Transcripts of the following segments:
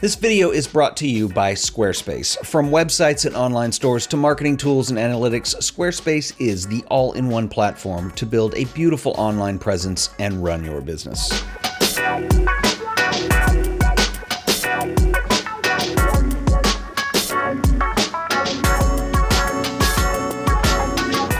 This video is brought to you by Squarespace. From websites and online stores to marketing tools and analytics, Squarespace is the all-in-one platform to build a beautiful online presence and run your business.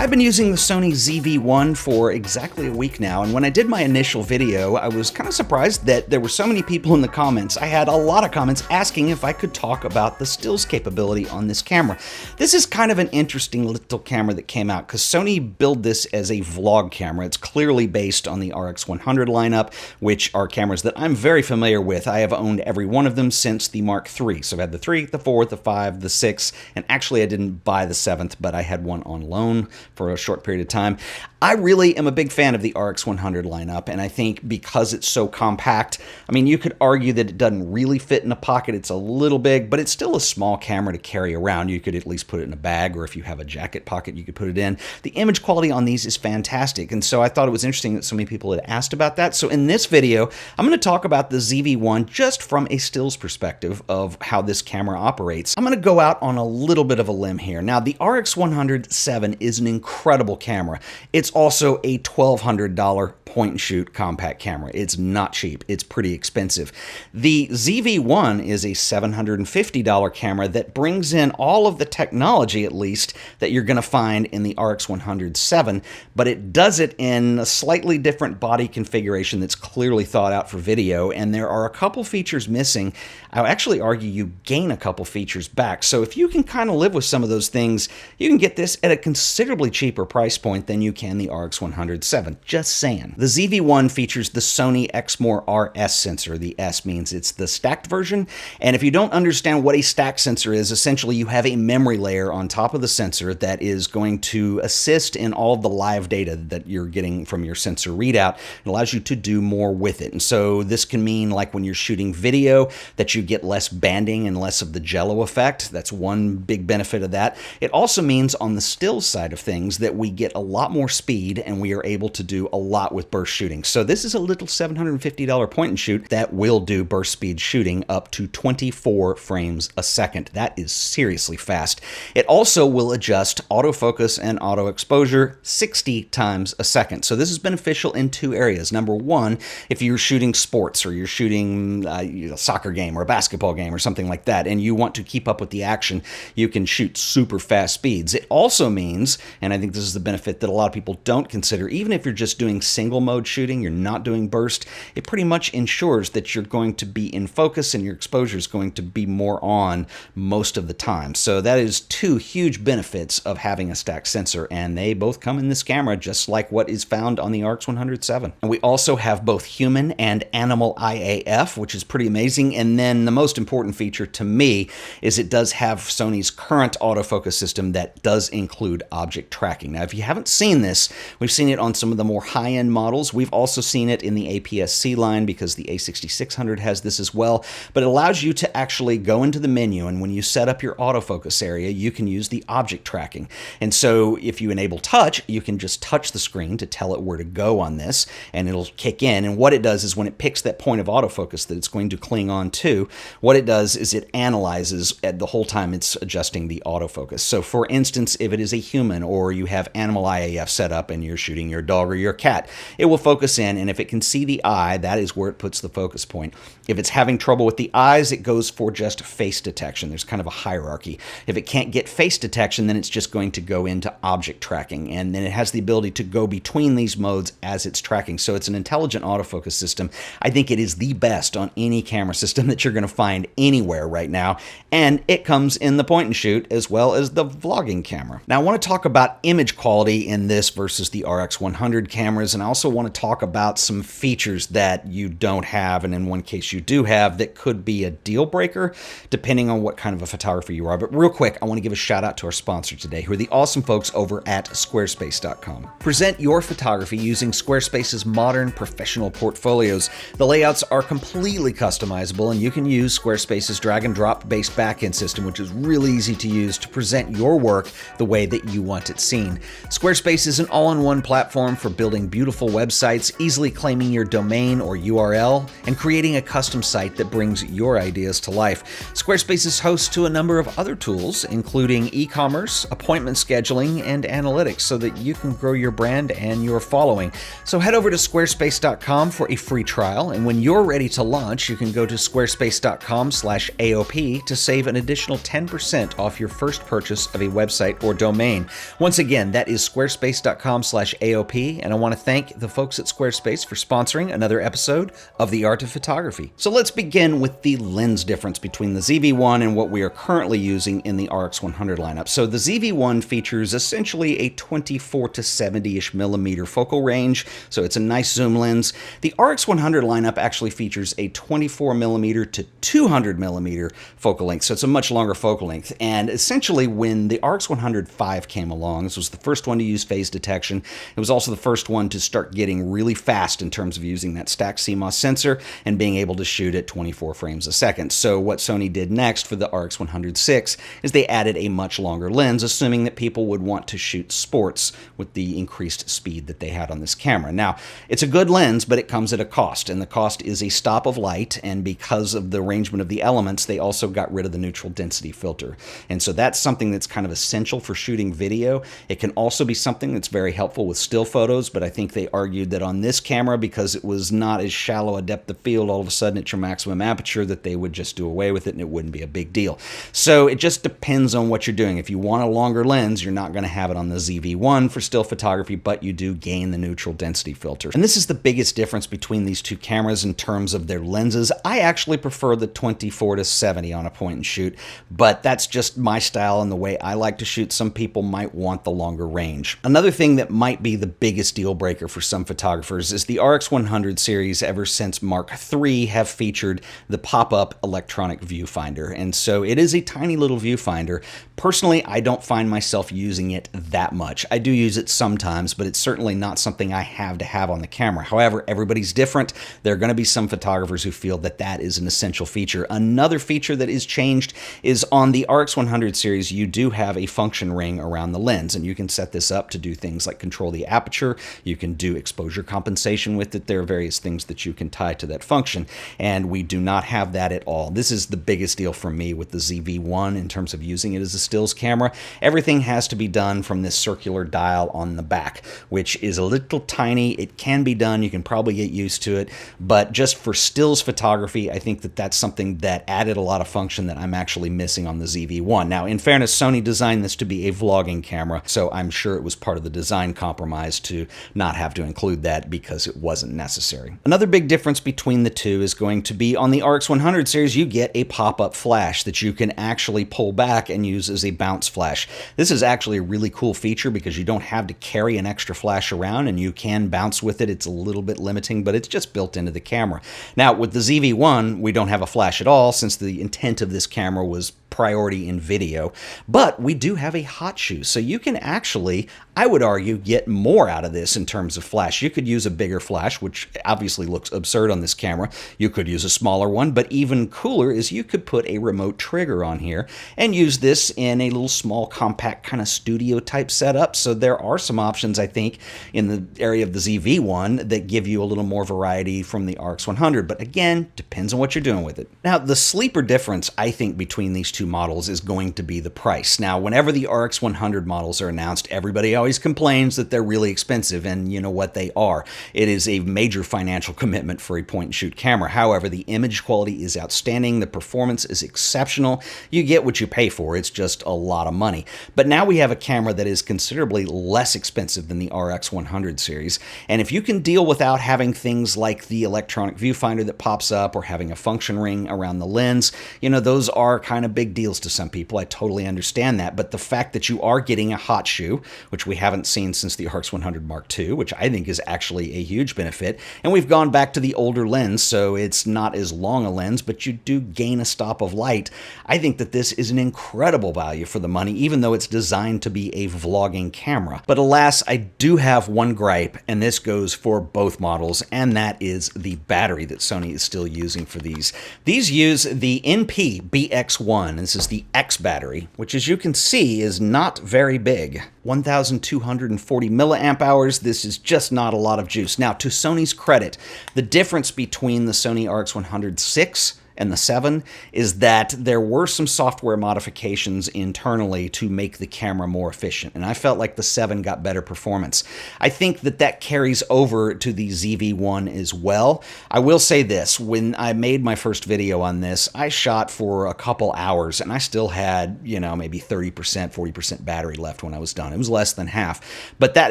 I've been using the Sony ZV-1 for exactly a week now, and when I did my initial video, I was kind of surprised that there were so many people in the comments. I had a lot of comments asking if I could talk about the stills capability on this camera. This is kind of an interesting little camera that came out because Sony built this as a vlog camera. It's clearly based on the RX100 lineup, which are cameras that I'm very familiar with. I have owned every one of them since the Mark III. So I've had the 3, the 4, the 5, the 6, and actually I didn't buy the 7th, but I had one on loan for a short period of time. I really am a big fan of the RX100 lineup, and I think because it's so compact, I mean, you could argue that it doesn't really fit in a pocket. It's a little big, but it's still a small camera to carry around. You could at least put it in a bag, or if you have a jacket pocket, you could put it in. The image quality on these is fantastic, and so I thought it was interesting that so many people had asked about that. So in this video, I'm going to talk about the ZV-1 just from a stills perspective of how this camera operates. I'm going to go out on a little bit of a limb here. Now, the RX100 VII is an incredible camera. It's also a $1,200 point-and-shoot compact camera. It's not cheap. It's pretty expensive. The ZV-1 is a $750 camera that brings in all of the technology, at least, that you're going to find in the RX100 VII, but it does it in a slightly different body configuration that's clearly thought out for video, and there are a couple features missing. I would actually argue you gain a couple features back. So if you can kind of live with some of those things, you can get this at a considerably cheaper price point than you can the RX100 VII. Just saying. The ZV-1 features the Sony Exmor RS sensor. The S means it's the stacked version. And if you don't understand what a stacked sensor is, essentially you have a memory layer on top of the sensor that is going to assist in all of the live data that you're getting from your sensor readout. It allows you to do more with it. And so this can mean, like when you're shooting video, that you get less banding and less of the jello effect. That's one big benefit of that. It also means on the stills side of things that we get a lot more speed and we are able to do a lot with burst shooting. So this is a little $750 point and shoot that will do burst speed shooting up to 24 frames a second. That is seriously fast. It also will adjust autofocus and auto exposure 60 times a second. So this is beneficial in two areas. Number one, if you're shooting sports or you're shooting a soccer game or a basketball game or something like that, and you want to keep up with the action, you can shoot super fast speeds. It also means, and I think this is the benefit that a lot of people don't consider, even if you're just doing single mode shooting, you're not doing burst, it pretty much ensures that you're going to be in focus and your exposure is going to be more on most of the time. So that is two huge benefits of having a stacked sensor, and they both come in this camera just like what is found on the RX100 VII. And we also have both human and animal IAF, which is pretty amazing. And then the most important feature to me is it does have Sony's current autofocus system that does include object tracking. Now, if you haven't seen this, we've seen it on some of the more high-end models. We've also seen it in the APS-C line because the A6600 has this as well, but it allows you to actually go into the menu, and when you set up your autofocus area, you can use the object tracking. And so if you enable touch, you can just touch the screen to tell it where to go on this, and it'll kick in. And what it does is when it picks that point of autofocus that it's going to cling on to, what it does is it analyzes at the whole time it's adjusting the autofocus. So for instance, if it is a human or you have animal IAF set up and you're shooting your dog or your cat, it will focus in, and if it can see the eye, that is where it puts the focus point. If it's having trouble with the eyes, it goes for just face detection. There's kind of a hierarchy. If it can't get face detection, then it's just going to go into object tracking, and then it has the ability to go between these modes as it's tracking. So it's an intelligent autofocus system. I think it is the best on any camera system that you're going to find anywhere right now, and it comes in the point and shoot as well as the vlogging camera. Now I want to talk about image quality in this versus the RX100 cameras, and I also want to talk about some features that you don't have, and in one case you do have, that could be a deal breaker depending on what kind of a photographer you are. But real quick, I want to give a shout out to our sponsor today, who are the awesome folks over at squarespace.com. Present your photography using Squarespace's modern professional portfolios. The layouts are completely customizable, and you can use Squarespace's drag and drop based backend system, which is really easy to use to present your work the way that you want it seen. Squarespace is an all-in-one platform for building beautiful websites, easily claiming your domain or URL, and creating a custom site that brings your ideas to life. Squarespace is host to a number of other tools, including e-commerce, appointment scheduling, and analytics, so that you can grow your brand and your following. So head over to squarespace.com for a free trial, and when you're ready to launch, you can go to squarespace.com/AOP to save an additional 10% off your first purchase of a website or domain. Once again, that is squarespace.com/AOP, and I want to thank the folks at Squarespace for sponsoring another episode of The Art of Photography. So let's begin with the lens difference between the ZV-1 and what we are currently using in the RX100 lineup. So the ZV-1 features essentially a 24 to 70-ish millimeter focal range, so it's a nice zoom lens. The RX100 lineup actually features a 24 millimeter to 200 millimeter focal length, so it's a much longer focal length. And essentially, when the RX100 VII came along, this was the first one to use phase detection. It was also the first one to start getting really fast in terms of using that stacked CMOS sensor and being able to shoot at 24 frames a second. So what Sony did next for the RX100 VI is they added a much longer lens, assuming that people would want to shoot sports with the increased speed that they had on this camera. Now, it's a good lens, but it comes at a cost, and the cost is a stop of light, and because of the arrangement of the elements, they also got rid of the neutral density filter. And so that's something that's kind of essential for shooting video. It can also be something that's very helpful with still photos, but I think they argued that on this camera, because it was not as shallow a depth of field all of a sudden at your maximum aperture, that they would just do away with it and it wouldn't be a big deal. So it just depends on what you're doing. If you want a longer lens, you're not going to have it on the ZV-1 for still photography, but you do gain the neutral density filter. And this is the biggest difference between these two cameras in terms of their lenses. I actually prefer the 24 to 70 on a point and shoot, but that's just my style and the way I like to shoot. Some people might want the longer range. Another thing that might be the biggest deal breaker for some photographers is the RX100 series, ever since Mark III, have featured the pop-up electronic viewfinder. And so it is a tiny little viewfinder. Personally, I don't find myself using it that much. I do use it sometimes, but it's certainly not something I have to have on the camera. However, everybody's different. There are going to be some photographers who feel that that is an essential feature. Another feature that is changed is on the RX100 series, you do have a function ring around the lens, and you can set this up to do things like control the aperture. You can do exposure compensation with it. There are various things that you can tie to that function, and we do not have that at all. This is the biggest deal for me with the ZV-1 in terms of using it as a stills camera. Everything has to be done from this circular dial on the back, which is a little tiny. It can be done. You can probably get used to it, but just for stills photography, I think that that's something that added a lot of function that I'm actually missing on the ZV-1. Now, in fairness, Sony designed this to be a vlogging camera, so I'm sure it was part of the design compromise to not have to include that because it wasn't necessary. Another big difference between the two is going to be on the RX100 series, you get a pop-up flash that you can actually pull back and use as a bounce flash. This is actually a really cool feature because you don't have to carry an extra flash around and you can bounce with it. It's a little bit limiting, but it's just built into the camera. Now, with the ZV-1, we don't have a flash at all since the intent of this camera was priority in video, but we do have a hot shoe, so you can actually, I would argue, get more out of this in terms of flash. You could use a bigger flash, which obviously looks absurd on this camera. You could use a smaller one, but even cooler is you could put a remote trigger on here and use this in a little small compact kind of studio type setup. So there are some options, I think, in the area of the ZV-1 that give you a little more variety from the RX100, but again, depends on what you're doing with it. Now, the sleeper difference, I think, between these two models is going to be the price. Now, whenever the RX100 models are announced, everybody always complains that they're really expensive, and you know what, they are. It is a major financial commitment for a point-and-shoot camera. However, the image quality is outstanding, the performance is exceptional, you get what you pay for, it's just a lot of money. But now we have a camera that is considerably less expensive than the RX100 series, and if you can deal without having things like the electronic viewfinder that pops up or having a function ring around the lens, you know, those are kind of big deals to some people. I totally understand that, but the fact that you are getting a hot shoe, which we haven't seen since the RX100 Mark II, which I think is actually a huge benefit, and we've gone back to the older lens, so it's not as long a lens, but you do gain a stop of light. I think that this is an incredible value for the money, even though it's designed to be a vlogging camera. But alas, I do have one gripe, and this goes for both models, and that is the battery that Sony is still using for these. These use the NP BX1. This is the X battery, which as you can see is not very big. 1,200 1,240 milliamp hours. This is just not a lot of juice. Now, to Sony's credit, the difference between the Sony RX100 VI and the 7 is that there were some software modifications internally to make the camera more efficient, and I felt like the 7 got better performance. I think that that carries over to the ZV-1 as well. I will say this, when I made my first video on this, I shot for a couple hours, and I still had, you know, maybe 30%, 40% battery left when I was done. It was less than half, but that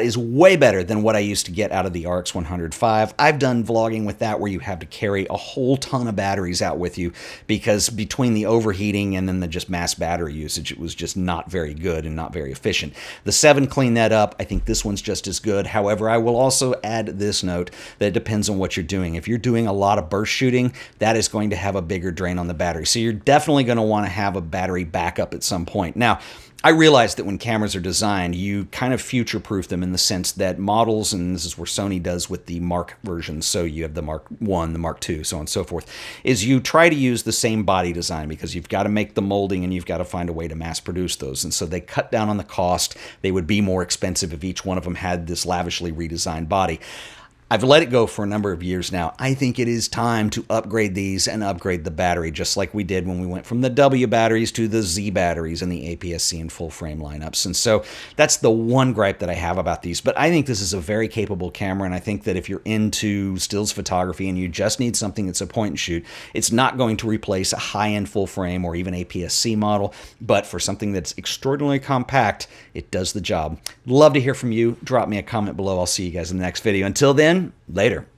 is way better than what I used to get out of the RX100 VI. I've done vlogging with that where you have to carry a whole ton of batteries out with you because between the overheating and then the just mass battery usage, it was just not very good and not very efficient. The 7 cleaned that up. I think this one's just as good. However, I will also add this note that it depends on what you're doing. If you're doing a lot of burst shooting, that is going to have a bigger drain on the battery. So you're definitely going to want to have a battery backup at some point. Now, I realize that when cameras are designed, you kind of future-proof them in the sense that models, and this is where Sony does with the Mark versions, so you have the Mark I, the Mark II, so on and so forth, is you try to use the same body design because you've got to make the molding and you've got to find a way to mass produce those. And so they cut down on the cost. They would be more expensive if each one of them had this lavishly redesigned body. I've let it go for a number of years now. I think it is time to upgrade these and upgrade the battery, just like we did when we went from the W batteries to the Z batteries and the APS-C and full frame lineups. And so that's the one gripe that I have about these. But I think this is a very capable camera, and I think that if you're into stills photography and you just need something that's a point and shoot, it's not going to replace a high-end full frame or even APS-C model, but for something that's extraordinarily compact, it does the job. Love to hear from you. Drop me a comment below. I'll see you guys in the next video. Until then, later.